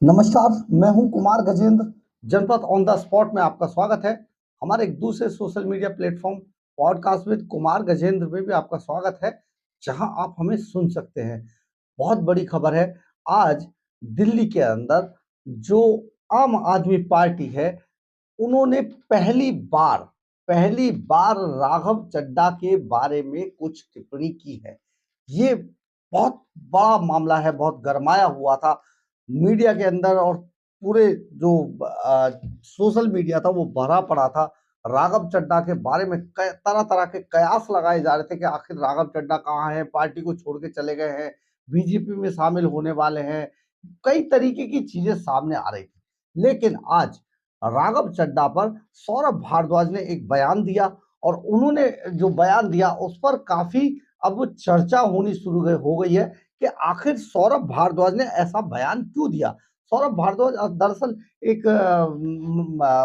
नमस्कार, मैं हूं कुमार गजेंद्र। जनपद ऑन द स्पॉट में आपका स्वागत है। हमारे एक दूसरे social media platform podcast with Kumar Gajendra में भी आपका स्वागत है, जहां आप हमें सुन सकते हैं। बहुत बड़ी खबर है। आज दिल्ली के अंदर जो आम आदमी पार्टी है, उन्होंने पहली बार राघव चड्ढा के बारे में कुछ टिप्पणी की है। ये बहुत बड़ा मामला है, बहुत गरमाया हुआ था मीडिया के अंदर, और पूरे जो सोशल मीडिया था वो भरा पड़ा था। राघव चड्ढा के बारे में तरह तरह के कयास लगाए जा रहे थे कि आखिर राघव चड्ढा कहाँ है, पार्टी को छोड़ के चले गए हैं, बीजेपी में शामिल होने वाले हैं। कई तरीके की चीजें सामने आ रही थी, लेकिन आज राघव चड्ढा पर सौरभ भारद्वाज ने एक बयान दिया, और उन्होंने जो बयान दिया उस पर काफी अब चर्चा होनी शुरू हो गई है कि आखिर सौरभ भारद्वाज ने ऐसा बयान क्यों दिया। सौरभ भारद्वाज दरअसल एक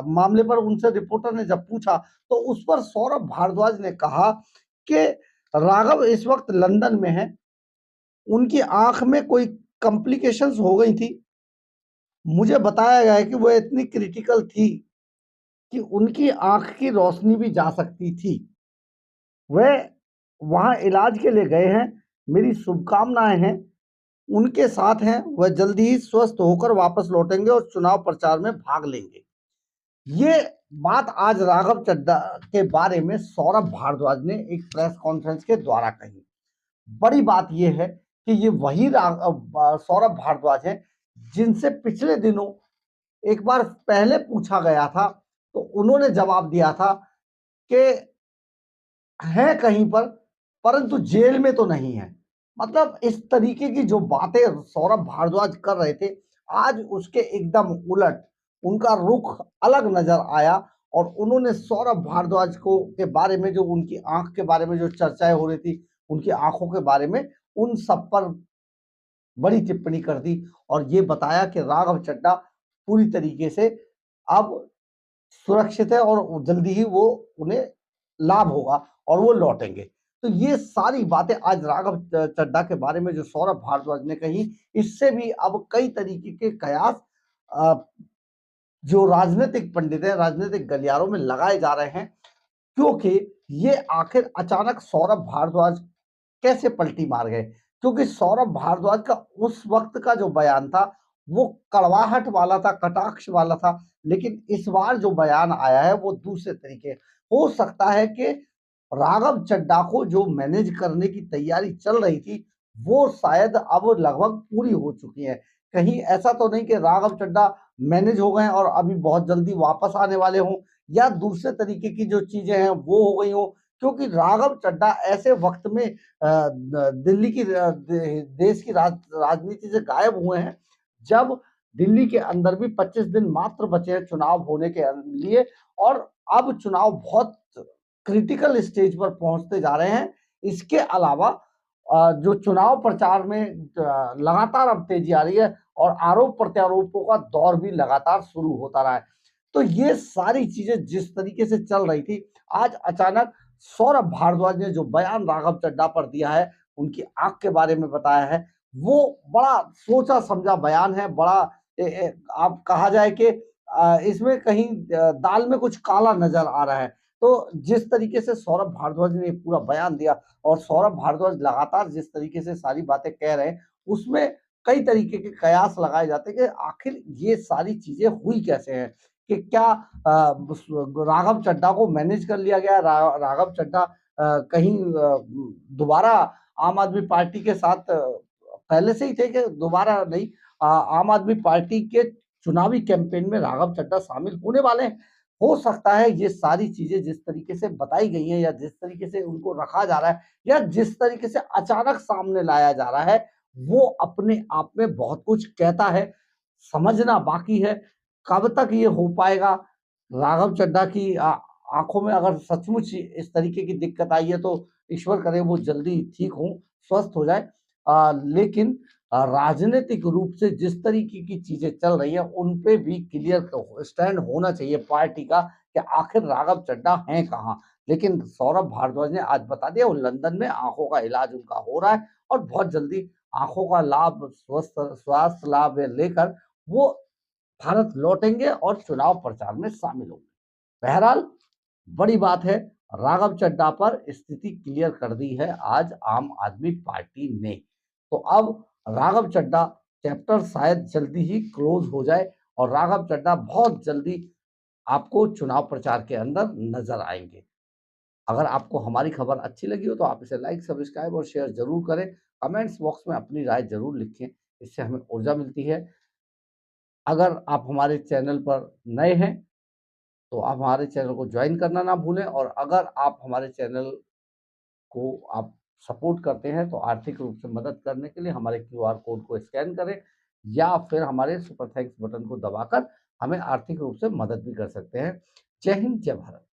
मामले पर उनसे रिपोर्टर ने जब पूछा, तो उस पर सौरभ भारद्वाज ने कहा कि राघव इस वक्त लंदन में है, उनकी आंख में कोई कॉम्प्लिकेशंस हो गई थी। मुझे बताया गया है कि वो इतनी क्रिटिकल थी कि उनकी आंख की रोशनी भी जा सकती थी। वह वहां इलाज के लिए गए हैं, मेरी शुभकामनाएं हैं, उनके साथ हैं, वह जल्दी ही स्वस्थ होकर वापस लौटेंगे और चुनाव प्रचार में भाग लेंगे। ये बात आज राघव चड्ढा के बारे में सौरभ भारद्वाज ने एक प्रेस कॉन्फ्रेंस के द्वारा कही। बड़ी बात यह है कि ये वही सौरभ भारद्वाज हैं जिनसे पिछले दिनों एक बार पहले पूछा गया था, तो उन्होंने जवाब दिया था कि है कहीं पर, परंतु जेल में तो नहीं है। मतलब इस तरीके की जो बातें सौरभ भारद्वाज कर रहे थे, आज उसके एकदम उलट उनका रुख अलग नजर आया, और उन्होंने सौरभ भारद्वाज को के बारे में, जो उनकी आंख के बारे में जो चर्चाएं हो रही थी, उनकी आंखों के बारे में, उन सब पर बड़ी टिप्पणी कर दी, और ये बताया कि राघव चड्ढा पूरी तरीके से अब सुरक्षित है और जल्दी ही वो उन्हें लाभ होगा और वो लौटेंगे। तो ये सारी बातें आज राघव चड्ढा के बारे में जो सौरभ भारद्वाज ने कही, इससे भी अब कई तरीके के कयास अ, जो राजनीतिक पंडित हैं, राजनीतिक गलियारों में लगाए जा रहे हैं, क्योंकि ये आखिर अचानक सौरभ भारद्वाज कैसे पलटी मार गए। क्योंकि सौरभ भारद्वाज का उस वक्त का जो बयान था, वो कड़वाहट वाला था, कटाक्ष वाला था, लेकिन इस बार जो बयान आया है वो दूसरे तरीके। हो सकता है कि राघव चड्ढा को जो मैनेज करने की तैयारी चल रही थी, वो शायद अब लगभग पूरी हो चुकी है। कहीं ऐसा तो नहीं कि राघव चड्ढा मैनेज हो गए और अभी बहुत जल्दी वापस आने वाले हों, या दूसरे तरीके की जो चीजें हैं वो हो गई हों। क्योंकि राघव चड्ढा ऐसे वक्त में दिल्ली की देश की राजनीति से गायब हुए हैं, जब दिल्ली के अंदर भी 25 दिन मात्र बचे हैं चुनाव होने के लिए, और अब चुनाव बहुत क्रिटिकल स्टेज पर पहुंचते जा रहे हैं। इसके अलावा जो चुनाव प्रचार में लगातार अब तेजी आ रही है, और आरोप प्रत्यारोपों का दौर भी लगातार शुरू होता रहा है। तो ये सारी चीजें जिस तरीके से चल रही थी, आज अचानक सौरभ भारद्वाज ने जो बयान राघव चड्ढा पर दिया है, उनकी आंख के बारे में बताया है, वो बड़ा सोचा समझा बयान है। बड़ा आप कहा जाए कि इसमें कहीं दाल में कुछ काला नजर आ रहा है। तो जिस तरीके से सौरभ भारद्वाज ने पूरा बयान दिया, और सौरभ भारद्वाज लगातार जिस तरीके से सारी बातें कह रहे हैं, उसमें कई तरीके के कयास लगाए जाते हैं कि आखिर ये सारी चीजें हुई कैसे हैं। कि क्या राघव चड्ढा को मैनेज कर लिया गया, राघव चड्ढा कहीं दोबारा आम आदमी पार्टी के साथ पहले से ही थे कि दोबारा नहीं, आम आदमी पार्टी के चुनावी कैंपेन में राघव चड्ढा शामिल होने वाले हैं। हो सकता है ये सारी चीजें जिस तरीके से बताई गई हैं, या जिस तरीके से उनको रखा जा रहा है, या जिस तरीके से अचानक सामने लाया जा रहा है, वो अपने आप में बहुत कुछ कहता है। समझना बाकी है कब तक ये हो पाएगा। राघव चड्ढा की आंखों में अगर सचमुच इस तरीके की दिक्कत आई है, तो ईश्वर करे वो जल्दी ठीक हो, स्वस्थ हो जाए। लेकिन राजनीतिक रूप से जिस तरीके की चीजें चल रही है, उन पे भी क्लियर स्टैंड होना चाहिए पार्टी का कि आखिर राघव चड्ढा हैं कहाँ। लेकिन सौरभ भारद्वाज ने आज बता दिया, वो लंदन में आंखों का इलाज उनका हो रहा है, और बहुत जल्दी आंखों का लाभ, स्वास्थ्य लाभ लेकर वो भारत लौटेंगे और चुनाव प्रचार में शामिल होंगे। बहरहाल बड़ी बात है, राघव चड्ढा पर स्थिति क्लियर कर दी है आज आम आदमी पार्टी ने। तो अब राघव चड्ढा चैप्टर शायद जल्दी ही क्लोज हो जाए और राघव चड्ढा बहुत जल्दी आपको चुनाव प्रचार के अंदर नजर आएंगे। अगर आपको हमारी खबर अच्छी लगी हो तो आप इसे लाइक, सब्सक्राइब और शेयर जरूर करें। कमेंट्स बॉक्स में अपनी राय जरूर लिखें, इससे हमें ऊर्जा मिलती है। अगर आप हमारे चैनल पर नए हैं तो आप हमारे चैनल को ज्वाइन करना ना भूलें, और अगर आप हमारे चैनल को आप सपोर्ट करते हैं तो आर्थिक रूप से मदद करने के लिए हमारे क्यूआर कोड को स्कैन करें या फिर हमारे सुपर थैंक्स बटन को दबाकर हमें आर्थिक रूप से मदद भी कर सकते हैं। जय हिंद, जय भारत।